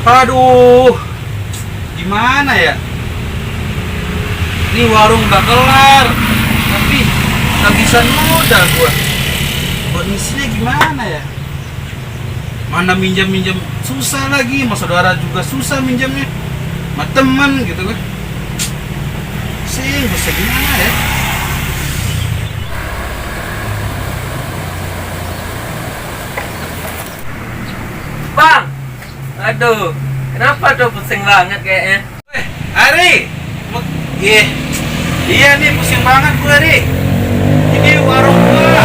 Aduh, gimana ya? Ini warung udah kelar, tapi kehabisan modal gua. Buat ngisinya gimana ya? Mana minjam susah lagi, sama saudara juga susah minjamnya, sama teman gitu kan. Bisa gimana ya? Bang, aduh, kenapa tuh pusing banget kayaknya? Ari, iya, iya nih pusing banget gua Ari. Ini warung gua,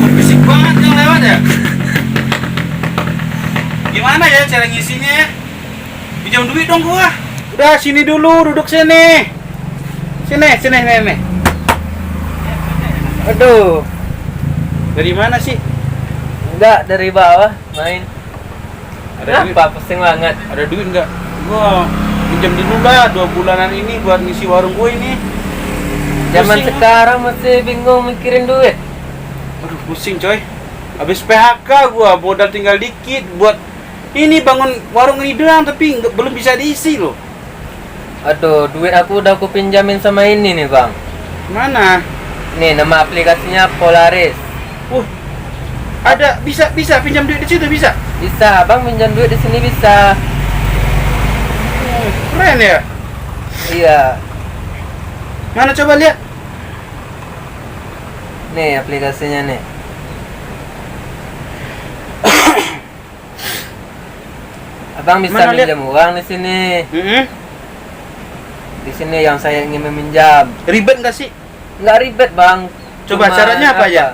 berisik banget yang lewat ya. Gimana ya cara ngisinya ya? Pinjam duit dong gua. Udah sini dulu, duduk sini. Sini. Aduh, dari mana sih? Enggak, dari bawah main. Ada duit? Kenapa pusing banget? Ada duit nggak? Gua pinjam dulu lah 2 bulanan ini buat ngisi warung gua ini. Zaman Pusing, sekarang masih bingung mikirin duit. Aduh pusing coy. Habis PHK gua modal tinggal dikit buat ini bangun warung ini doang tapi belum bisa diisi loh. Aduh, duit aku udah aku pinjamin sama ini nih bang. Mana? Nih nama aplikasinya Polaris. Ada bisa pinjam duit di situ bisa. Bisa, bang pinjam duit di sini bisa. Keren ya. Iya. Mana coba lihat. Nih aplikasinya nih. Abang bisa Mana, minjam uang di sini. Di sini yang saya ingin meminjam. Ribet nggak sih? Nggak ribet bang. Coba syaratnya apa aja?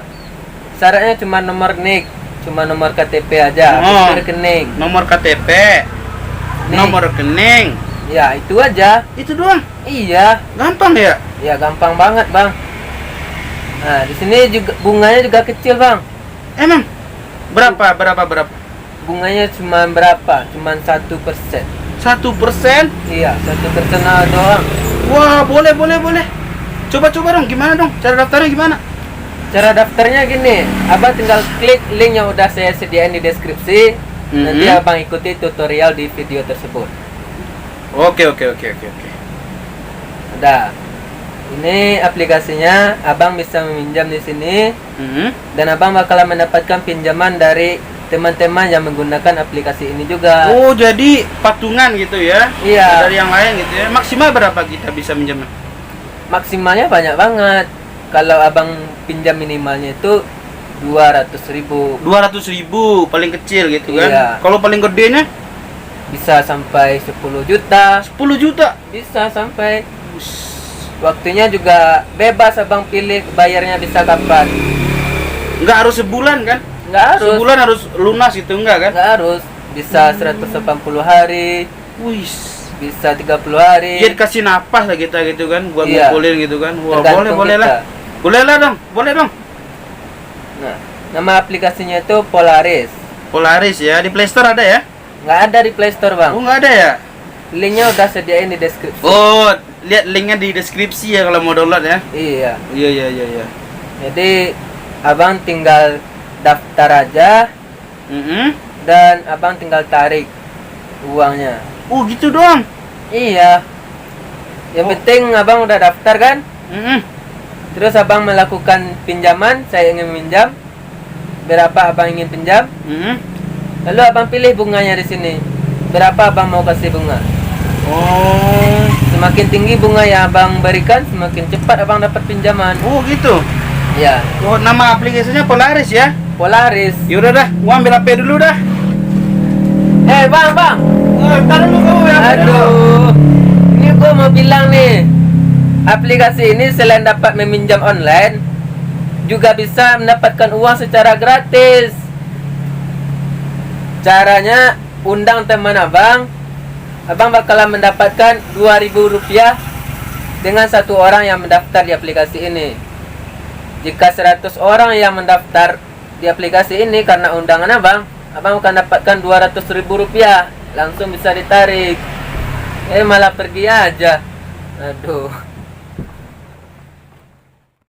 Syaratnya cuma nomor NIK, cuma nomor KTP aja, Oh. rekening. Nomor KTP, Nih. nomor rekening. Ya itu aja. Itu doang. Iya, Gampang ya? ya gampang banget bang. Nah di sini juga bunganya juga kecil bang. Emang berapa? Bunganya cuma berapa? Cuma 1%. 1%? Iya, 1% doang. Wah, boleh. Coba dong, gimana dong? Cara daftarnya gimana? Cara daftarnya gini, abang tinggal klik link yang udah saya sediain di deskripsi. Nanti abang ikuti tutorial di video tersebut. Oke. Udah. Ini aplikasinya, abang bisa meminjam di sini dan abang bakalan mendapatkan pinjaman dari teman-teman yang menggunakan aplikasi ini juga. Oh, jadi patungan gitu ya? Iya. Dari yang lain gitu ya? Maksimal berapa kita bisa minjam? Maksimalnya banyak banget. Kalau abang pinjam minimalnya itu 200.000. 200.000 paling kecil gitu kan? Iya. Kalau paling gedenya? Bisa sampai 10 juta. 10 juta? Bisa sampai. Waktunya juga bebas abang pilih bayarnya bisa kapan. Nggak harus sebulan kan? Nggak harus. Sebulan harus lunas itu enggak kan? Nggak harus. Bisa 180 hari. Wih. Bisa 30 hari. Dia dikasih napas lah kita gitu kan buat Iya. ngumpulin gitu kan. Wah, Tergantung boleh lah. kita. Boleh dong. Nah, nama aplikasinya itu Polaris. Polaris ya, di Play Store ada ya? Nggak ada di Play Store bang. Oh, nggak ada ya? Linknya udah sediain di deskripsi. Oh, lihat linknya di deskripsi ya kalau mau download ya. Iya. Iya. Jadi abang tinggal daftar aja dan abang tinggal tarik uangnya. Oh, gitu doang. Iya. Yang penting abang udah daftar kan? Terus abang melakukan pinjaman, saya ingin minjam. Berapa abang ingin pinjam? Lalu abang pilih bunganya di sini. Berapa abang mau kasih bunga? Oh. Semakin tinggi bunga yang abang berikan, semakin cepat abang dapat pinjaman. Oh, gitu. Ya, Oh, nama aplikasinya Polaris ya? Polaris. Yaudah dah, gua ambil HP dulu dah. Bang. Ntar dulu kamu ya. Aduh. Ini gua mau bilang nih. Aplikasi ini selain dapat meminjam online, juga bisa mendapatkan uang secara gratis. Caranya, undang teman abang. Abang bakalan mendapatkan Rp2.000 dengan satu orang yang mendaftar di aplikasi ini. Jika 100 orang yang mendaftar di aplikasi ini karena undangan abang akan dapatkan Rp200.000. Langsung bisa ditarik. Malah pergi aja. Aduh.